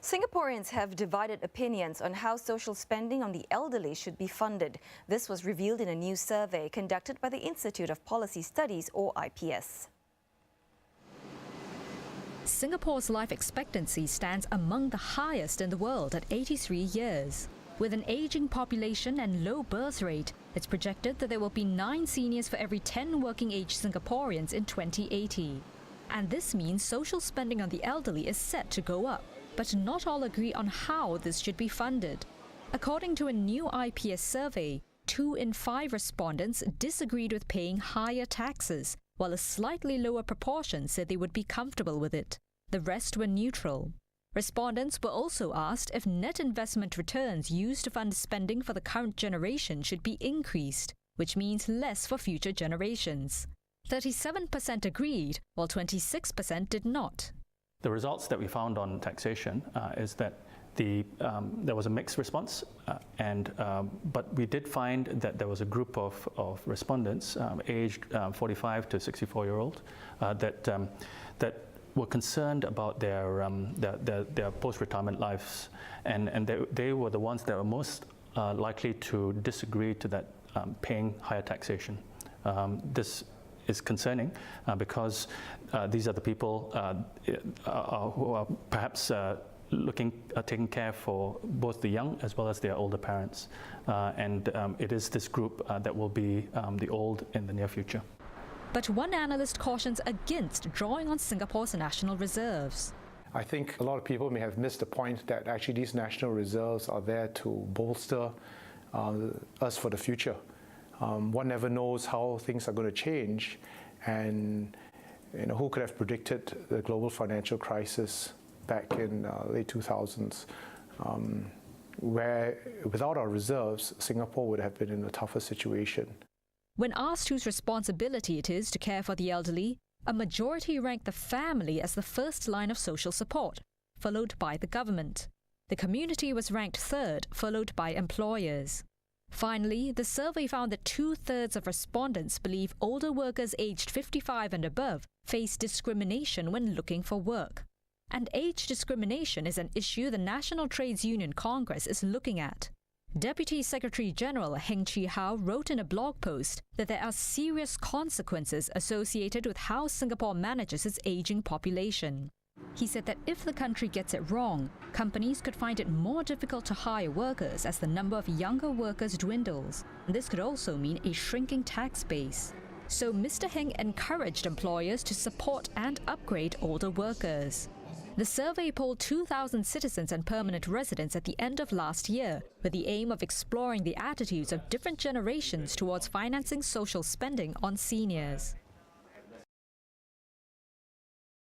Singaporeans have divided opinions on how social spending on the elderly should be funded. This was revealed in a new survey conducted by the Institute of Policy Studies, or IPS. Singapore's life expectancy stands among the highest in the world at 83 years. With an aging population and low birth rate, it's projected that there will be 9 seniors for every 10 working-age Singaporeans in 2080. And this means social spending on the elderly is set to go up. But not all agree on how this should be funded. According to a new IPS survey, 2 in 5 respondents disagreed with paying higher taxes, while a slightly lower proportion said they would be comfortable with it. The rest were neutral. Respondents were also asked if net investment returns used to fund spending for the current generation should be increased, which means less for future generations. 37% agreed, while 26% did not. The results that we found on taxation is that there was a mixed response, but we did find that there was a group of respondents aged 45 to 64-year-old that were concerned about their post-retirement lives, and they were the ones that were most likely to disagree to that paying higher taxation. This is concerning because these are the people who are perhaps taking care for both the young as well as their older parents, and it is this group that will be the old in the near future. But one analyst cautions against drawing on Singapore's national reserves. I think a lot of people may have missed the point that actually these national reserves are there to bolster us for the future. One never knows how things are going to change, and who could have predicted the global financial crisis back in late 2000s, where without our reserves, Singapore would have been in a tougher situation. When asked whose responsibility it is to care for the elderly, a majority ranked the family as the first line of social support, followed by the government. The community was ranked third, followed by employers. Finally, the survey found that 2/3 of respondents believe older workers aged 55 and above face discrimination when looking for work. And age discrimination is an issue the National Trades Union Congress is looking at. Deputy Secretary General Heng Chee Hao wrote in a blog post that there are serious consequences associated with how Singapore manages its aging population. He said that if the country gets it wrong, companies could find it more difficult to hire workers as the number of younger workers dwindles. This could also mean a shrinking tax base. So Mr. Heng encouraged employers to support and upgrade older workers. The survey polled 2,000 citizens and permanent residents at the end of last year, with the aim of exploring the attitudes of different generations towards financing social spending on seniors.